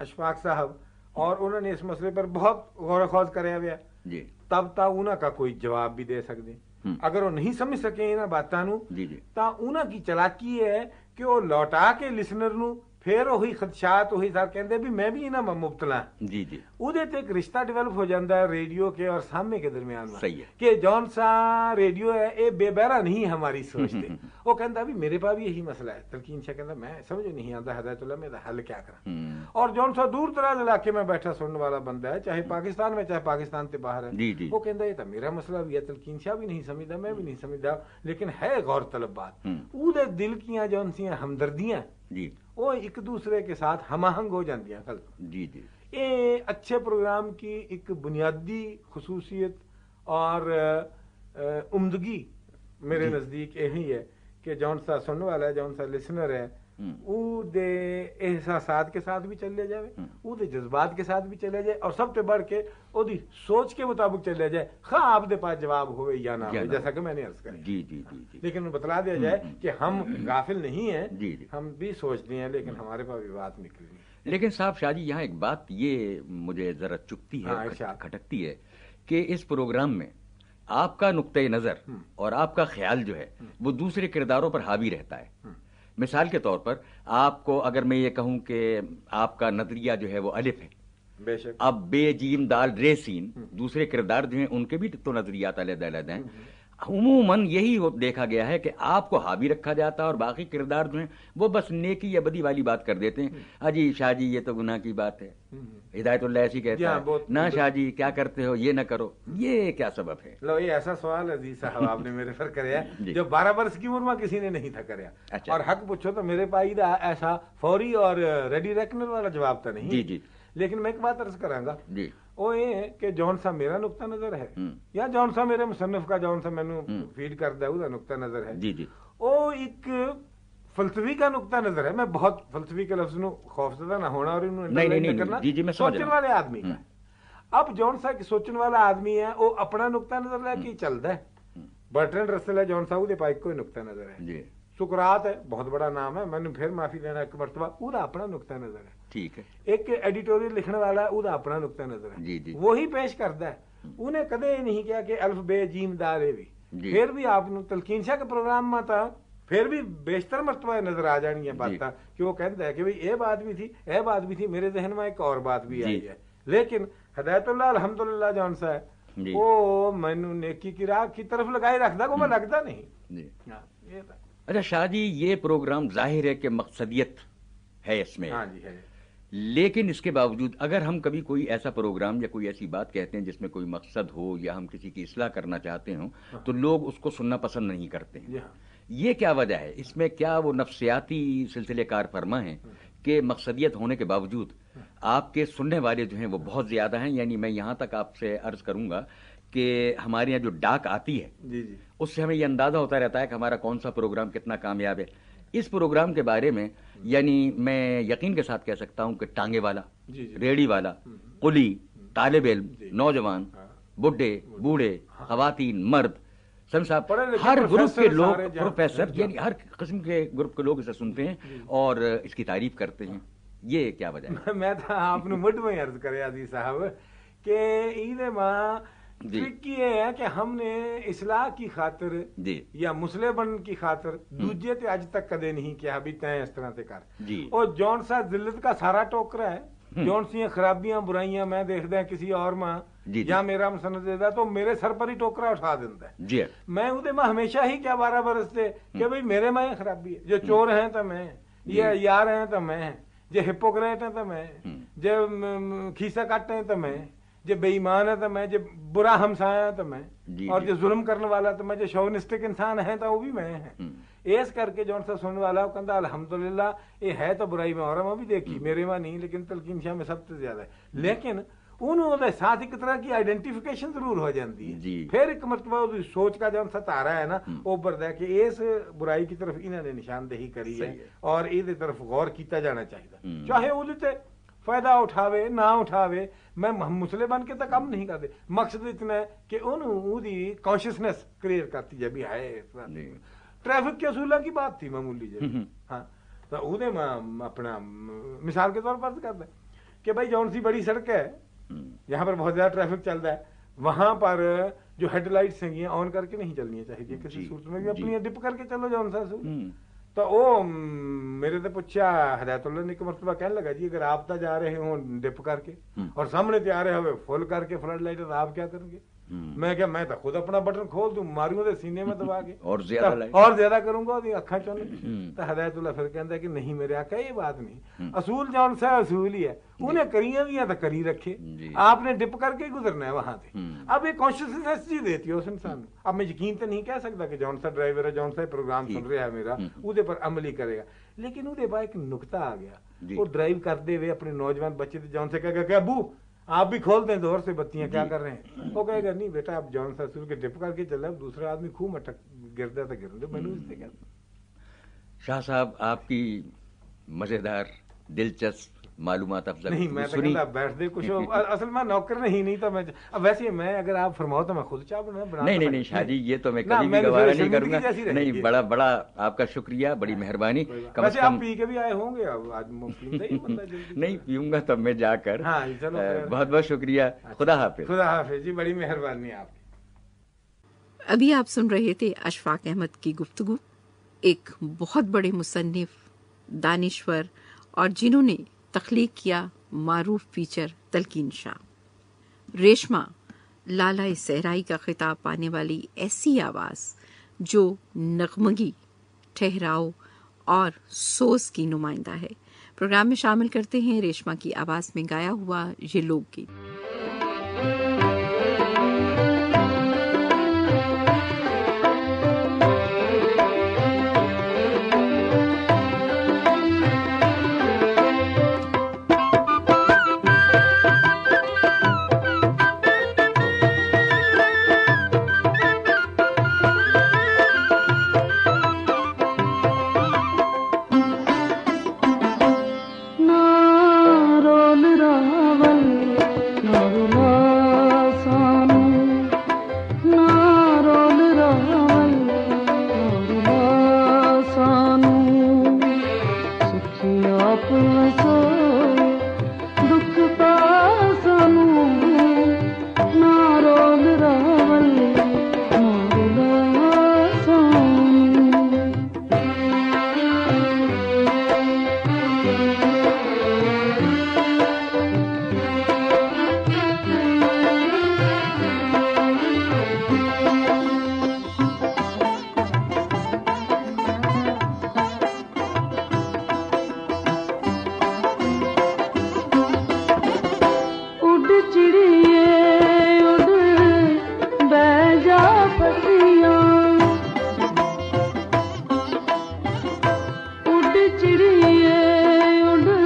اشفاق صاحب اور انہوں نے اس مسئلے پر بہت غور و خوض کریا ہوا، تب تا انہاں کا کوئی جواب بھی دے سکتے. اگر وہ نہیں سمجھ سکے انہاں باتاں نو تا انہاں کی چالاکی ہے کہ وہ لوٹا کے لسنر نو ਫਿਰ ਉਹੀ ਖਦਸ਼ਾਤ ਉਹੀ ਸਰ ਕਹਿੰਦੇ ਵੀ मैं भी इन्हां में मुबतला जी जी ਉਹਦੇ ਤੇ ਇੱਕ ਰਿਸ਼ਤਾ ਡਿਵੈਲਪ ਹੋ ਜਾਂਦਾ है रेडियो के और सामने के दरमियान में सही है कि जौन सा रेडियो है ये बेबहरा नहीं है हमारी सोच ते वो कहता भी मेरे पास भी यही मसला है तलकीन शाह कहता मैं समझ नहीं आता हिदायतुल्लाह में हल क्या करा और जौन सा दूर दराज इलाके में बैठा सुनने वाला बंदा है चाहे पाकिस्तान में चाहे पाकिस्तान से बाहर है जी जी वो कहता ये तो मेरा मसला भी है तलकीन शाह भी नहीं समझता मैं भी नहीं समझता लेकिन है गौर तलब बात ਉਹਦੇ ਦਿਲ कीਆਂ जौन सी हमदर्दियां जी वो एक दूसरे के साथ हमआहंग हो जाती हैं जी जी ये अच्छे प्रोग्राम की एक बुनियादी खसूसियत और उम्दगी मेरे नज़दीक यही है कि जौन सा सुनने वाला है जौन सा लिसनर है ਉਹਦੇ एहसासात के साथ भी चले जाए ਉਹਦੇ जज्बात के साथ भी चले जाए और सबसे बढ़ के ਉਹਦੀ सोच के मुताबिक चले जाए खा आपके पास जवाब हो या ना हो जैसा कि मैंने अर्ज करा जी जी जी जी लेकिन बतला दिया जाए कि हम गाफिल नहीं हैं जी जी हम भी सोचते हैं लेकिन हमारे पास भी बात निकली नहीं लेकिन साहब शाह जी यहाँ एक बात ये मुझे जरा चुभती है खटकती है कि इस प्रोग्राम में आपका नुक्ते नजर और आपका ख्याल जो है वो दूसरे किरदारों पर हावी रहता है मिसाल के तौर पर आपको अगर मैं ये कहूं कि आपका नजरिया जो है वो अलिफ है बेशक अब बेजीम दाल रे सीन दूसरे किरदार जो हैं उनके भी तो नजरियात अलग-अलग हैं उमूमन यही देखा गया है कि आपको हावी रखा जाता है और बाकी किरदार जो हैं वो बस नेकी या बदी वाली बात कर देते हैं अजी शाह जी ये तो गुनाह की बात है हिदायतुल्लाह ऐसी कहता है ना शाह जी क्या करते हो ये ना करो ये क्या सबब है लो ये ऐसा सवाल अजीज साहब आपने मेरे पर कराया जो 12 वर्ष की उम्र में किसी ने नहीं था कराया अच्छा। और हक पूछो तो मेरे पास ऐसा फौरी और रेडी रेकनर वाला जवाब तो नहीं जी जी लेकिन मैं एक बात अर्ज करांगा जी वो ये है कि जौन सा मेरा नुक्ता नजर है या जौन सा मेरे मुसन्निफ का जौन सा मैनू फीड करदा है उसका नुक्ता नजर है जी जी वो एक फलसफी का नुक्ता नजर है मैं बहुत फलसफी के लफ्ज नु खौफजदा ना होना और इन्होंने नहीं करना जी जी मैं समझ सोचने वाले आदमी का अब जौन सा सोचने वाला आदमी है वो अपना नुक्ता नजर लेके चलता है बर्ट्रैंड रसल है जौन सा ਉਹਦੇ ਪਾਈ कोई नुक्ता नजर है जी सुकरात है बहुत बड़ा नाम है मैंने फिर माफी लेना एक मरतबा ਉਹਦਾ अपना नुक्ता नजर है ठीक है एक एडिटोरियल लिखने वाला है ਉਹਦਾ अपना नुक्ता नजर है जी जी वही पेश करता है ਉਹਨੇ ਕਦੇ ਇਹ ਨਹੀਂ ਕਿਹਾ ਕਿ ਅਲਫ ਬੇ ਜੀਮ ਦਾਲ ਇਹ ਵੀ ਫਿਰ ਵੀ ਆਪ ਨੂੰ ਤਲਕੀਨ ਸ਼ਾਹ के प्रोग्राम में ਤਾਂ फिर भी बेशतर मरतबा नजर आ जानी है बात कि वो कहता है कि भाई ये बात भी थी ये बात भी थी मेरे जहन में एक और बात भी आई है लेकिन हिदायतुल्लाह अल्हम्दुलिल्लाह जौन सा है वो मैनू नेकी की राह की तरफ लगाए रखता को मैं लगता नहीं ये अच्छा शाह जी ये प्रोग्राम जाहिर है कि मकसदियत है इसमें हाँ जी है लेकिन इसके बावजूद अगर हम कभी कोई ऐसा प्रोग्राम या कोई ऐसी बात कहते हैं जिसमें कोई मकसद हो या हम किसी की इस्लाह करना चाहते हो तो लोग उसको सुनना पसंद नहीं करते हैं ये क्या वजह है इसमें क्या वो नफ्सियाती सिलसिले कार फरमा है कि मकसदियत होने के बावजूद आपके सुनने वाले जो हैं वो बहुत ज्यादा हैं यानी मैं यहाँ तक आपसे अर्ज करूंगा कि हमारे यहाँ जो डाक आती है जी जी उससे हमें ये अंदाजा होता रहता है कि हमारा कौन सा प्रोग्राम कितना कामयाब है इस प्रोग्राम के बारे में यानी मैं यकीन के साथ कह सकता हूं कि टांगे वाला रेडी वाला कुली तालिब इल्म नौजवान बुढ़े बूढ़े खवातीन मर्द साहब हर ग्रुप के लोग प्रोफेसर यानी हर किस्म के ग्रुप के लोग इसे सुनते हैं और इसकी तारीफ करते हैं ये क्या वजह है मैं तो आपने मुठ में अर्ज करे आदि साहब के ईदे मां ट्रिक ये है कि हमने इस्लाह की खातिर या मुसले बनने की खातिर दूजे ते आज तक कदे नहीं किया भी तय इस तरह से कर और जौन सा जिल्लत का सारा टोकरा है जौन सी खराबियां बुराइयां मैं देखदा किसी और मां या मेरा मुसन्नद देदा तो मेरे सर पर ही टोकरा उठा देता है मैं उदे में हमेशा ही क्या 12 बरस से कि भाई मेरे में खराबी है जो चोर हैं तो मैं ये यार हैं तो मैं जो हिपोक्रेट हैं तो मैं जो खीसा काटते हैं तो मैं जो बेईमान है तो मैं जो बुरा हमसाया है तो मैं और जो जुल्म करने वाला तो मैं जो शोविनिस्टिक इंसान है तो वो भी मैं है ऐस करके जौन सा सुनने वाला वो कहता अल्हम्दुलिल्लाह ये है तो बुराई में और भी देखी मेरे में नहीं लेकिन तलकीन शाह में सबसे ज्यादा है लेकिन उन्होंने साथ एक तरह की आइडेंटिफिकेशन जरूर हो जाती है फिर एक मरतबा सोच का जौन सा तारा है ना वो बढ़ता है कि इस बुराई की तरफ इन्होंने निशानदेही करी है और ये तरफ गौर किया जाना चाहिए चाहे वो फायदा उठावे ना उठावे मैं मुसले बन के तो कम नहीं करते मकसद इतना है कि उन्होंने कॉन्शियसनेस क्रिएट करती है भी है ट्रैफिक के असूलों की बात थी मामूली जी हाँ तो उदे अपना मिसाल के तौर पर करता है कि भाई जौन सी बड़ी सड़क है यहाँ पर बहुत ज्यादा ट्रैफिक चल रहा है वहां पर जो हेडलाइट्स हैं ऑन करके नहीं चलनी चाहिए किसी सूरत में भी अपनी डिप करके चलो जौन सा تو وہ میرے تے پوچھا ہدایت اللہ نے ایک مرتبہ کہنے لگا جی اگر آپ تا جا رہے ہوں ڈپ کر کے اور سامنے تے آ رہے ہوئے فل کر کے فلڈ لائٹ تو آپ کیا کریں گے؟ میں کیا میں تو خود اپنا بٹن کھول دوں ماریوں دے سینے میں دبا کے اور زیادہ کروں گا اکھاں چون. تو ہدایت اللہ پھر کہندا ہے کہ نہیں میرے آقا یہ بات نہیں, اصول جون سا اصول ہی ہے, انہیں کریاں دیاں تو کری رکھے, آپ نے ڈپ کر کے گزرنا ہے وہاں سے. اب یہ کانشیسنیس جی دیتی ہے اس انسان کو. اب میں یقین تو نہیں کہہ سکتا کہ جون سا ڈرائیور ہے جون سا پروگرام سن رہا ہے میرا وہ پر عملی کرے گا, لیکن وہ ایک نقطہ آ گیا, وہ ڈرائیو کرتے ہوئے اپنے نوجوان بچے جون سے کہے گا کہ ابو آپ بھی کھول دیں زور سے بتیاں کیا کر رہے ہیں, وہ کہے گا نہیں بیٹا آپ جون سا سر کے ڈپ کر کے چل رہا, دوسرا آدمی خوب مٹک گردا تو گرنے میں نے اس سے کہتا. شاہ صاحب آپ کی مزیدار دلچسپ معلومات افزا نہیں میں تو کہتا بیٹھ دے کچھ, اصل میں نوکر نہیں تو میں ویسے میں اگر آپ فرماؤ تو میں خود چاہ بنا. نہیں شاہ جی یہ تو میں کبھی بھی گوارا نہیں کروں گا. نہیں بڑا آپ کا شکریہ, بڑی مہربانی. ویسے آپ پی کے بھی آئے ہوں گے آج نہیں پیوں گا تب میں جا کر. بہت بہت شکریہ, خدا حافظ. خدا حافظ جی, بڑی مہربانی آپ کی. ابھی آپ سن رہے تھے اشفاق احمد کی گفتگو, ایک بہت بڑے مصنف, دانشور اور جنہوں نے تخلیق کیا معروف فیچر تلقین شاہ. ریشما لالہ صحرائی کا خطاب پانے والی ایسی آواز جو نغمگی, ٹھہراؤ اور سوز کی نمائندہ ہے. پروگرام میں شامل کرتے ہیں ریشما کی آواز میں گایا ہوا یہ لوک گیت. چڑیے اڑ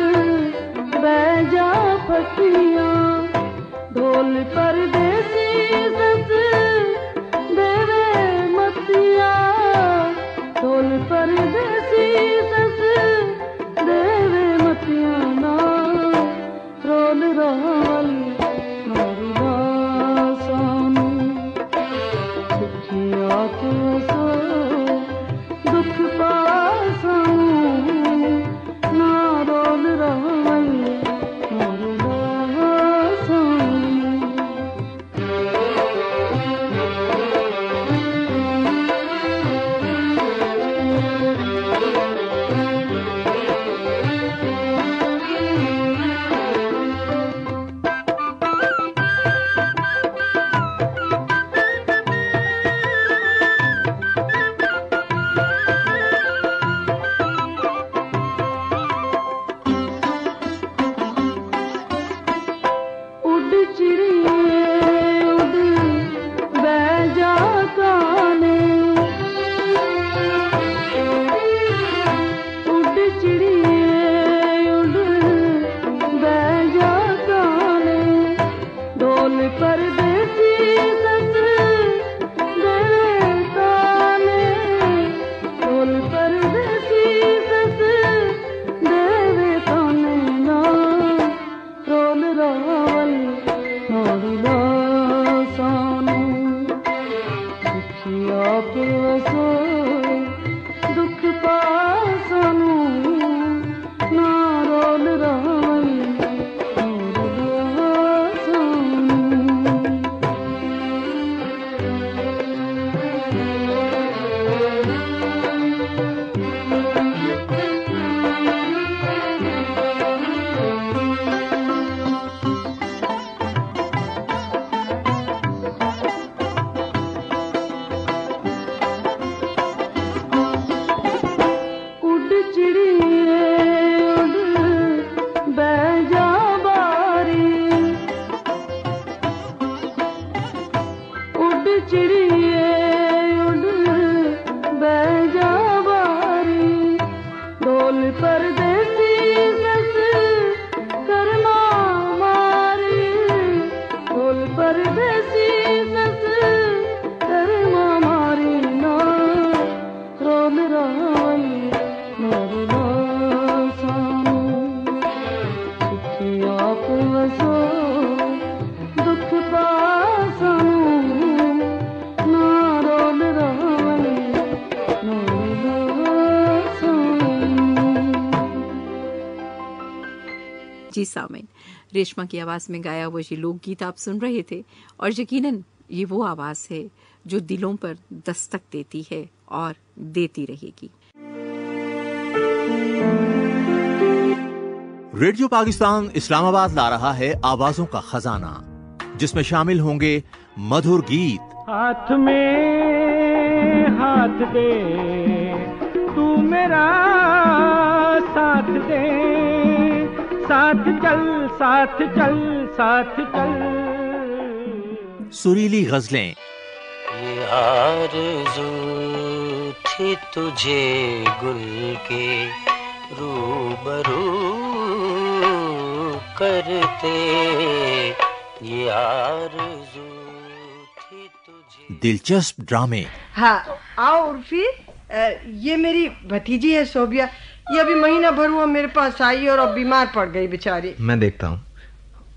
जी सामीन, रेशमा की आवाज में गाया हुआ ये लोकगीत आप सुन रहे थे और यकीनन ये वो आवाज है जो दिलों पर दस्तक देती है और देती रहेगी। रेडियो पाकिस्तान इस्लामाबाद ला रहा है आवाजों का खजाना, जिसमें शामिल होंगे मधुर गीत। हाथ में हाथ दे तू मेरा साथ दे, साथ चल साथ चल साथ चल। सुरीली गजलें। ये आरज़ू थी तुझे गुल के रूबरू करते, ये आरज़ू थी तुझे। दिलचस्प ड्रामे। हाँ आओ उर्फी, ये मेरी भतीजी है सोबिया, ये अभी महीना भर हुआ मेरे पास आई और अब बीमार पड़ गई बेचारी। मैं देखता हूँ।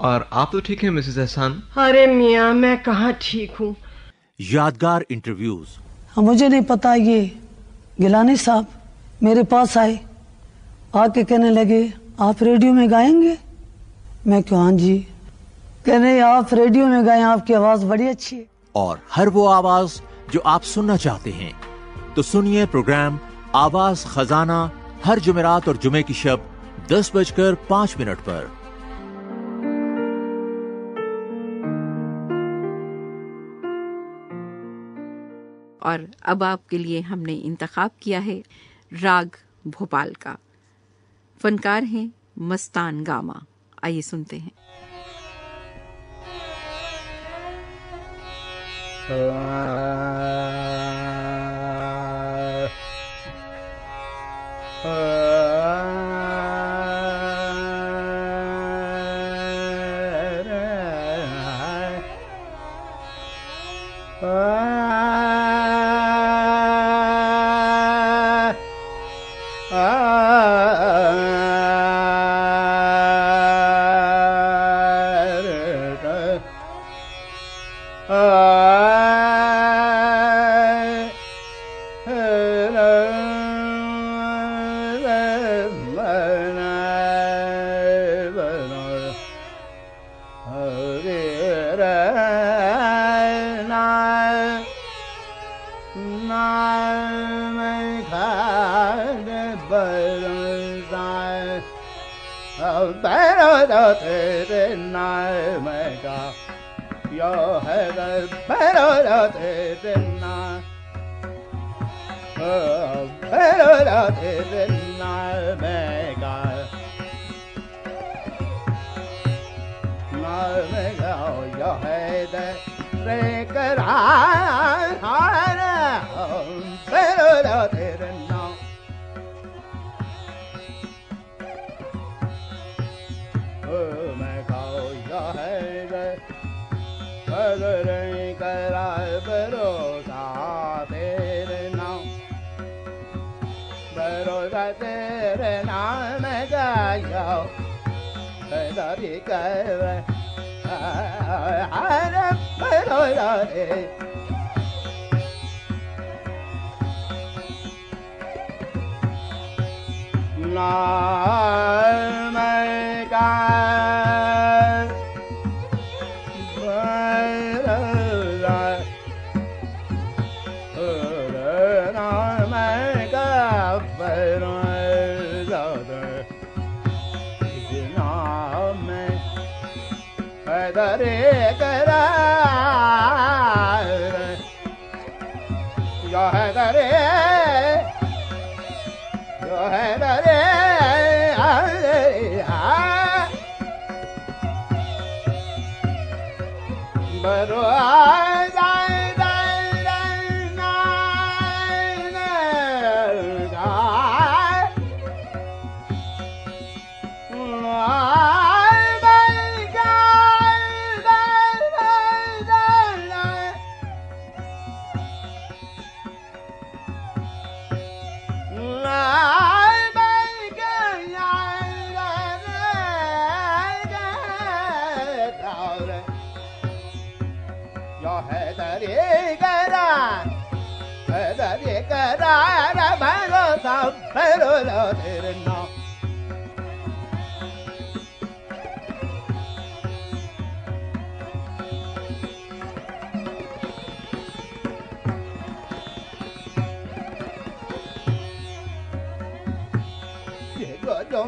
और आप तो ठीक हैं मिसेस एहसान? अरे मियाँ मैं कहाँ ठीक हूँ। यादगार इंटरव्यूज। मुझे नहीं पता, ये गिलानी साहब मेरे पास आए, आके कहने लगे आप रेडियो में गाएंगे? मैं क्यों हाँ जी। कहने आप रेडियो में गाएं, आपकी आवाज बड़ी अच्छी है। और हर वो आवाज जो आप सुनना चाहते हैं तो सुनिए प्रोग्राम आवाज खजाना हर जुमेरात और जुमे की शब 10:05 पर। और अब आपके लिए हमने इंतखाब किया है राग भोपाल का। फनकार हैं मस्तान गामा। आइए सुनते हैं।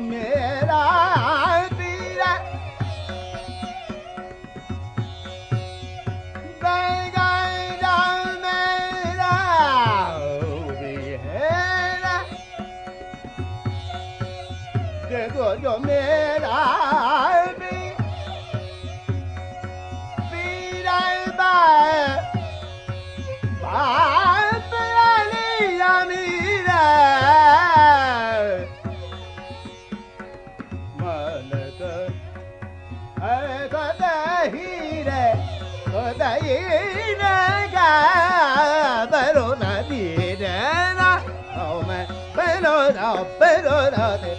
मेरा पीर गाय गाय जाओ मेरा बिहेरा देखो जो मेरा बाप लिया मेरा मन कदही रे कदही गा बरो नदी रे ना मैं बरो ना दे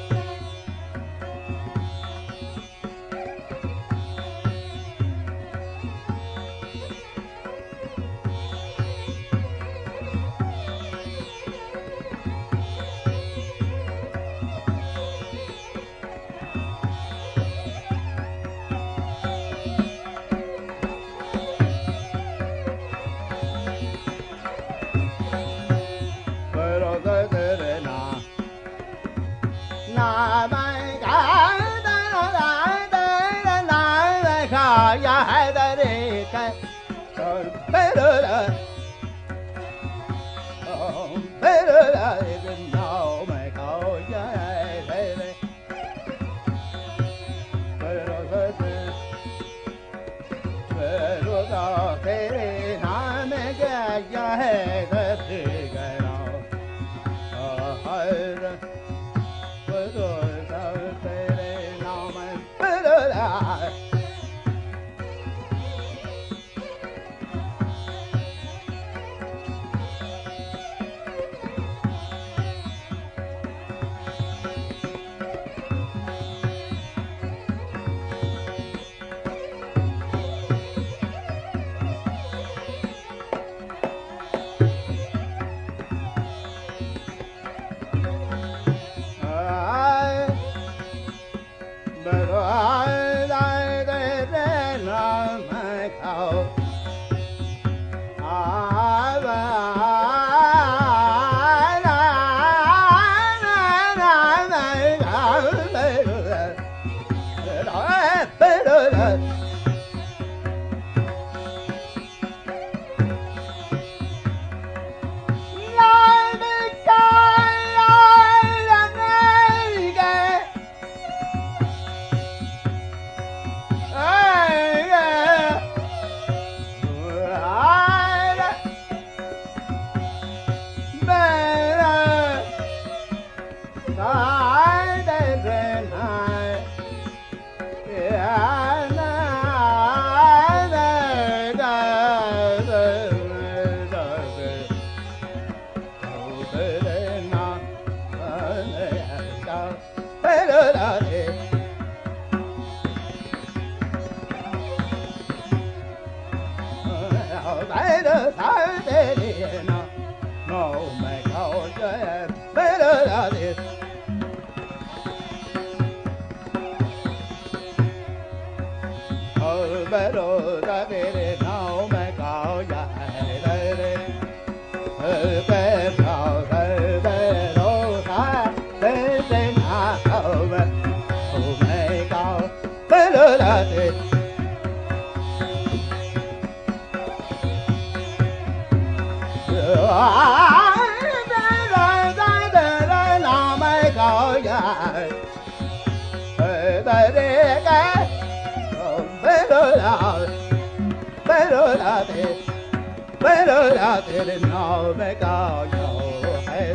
तेरे नाम का यो है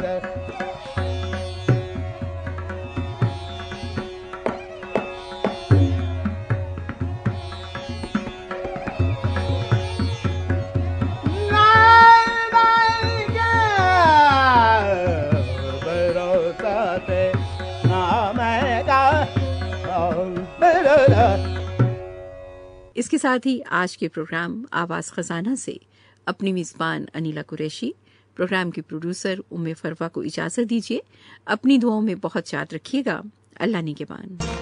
इसके साथ ही आज के प्रोग्राम आवाज खजाना से अपनी मेजबान अनिला कुरैशी, प्रोग्राम की प्रोड्यूसर उम्मे फरवा को इजाजत दीजिए। अपनी दुआओं में बहुत याद रखिएगा। अल्लाह निगहबान।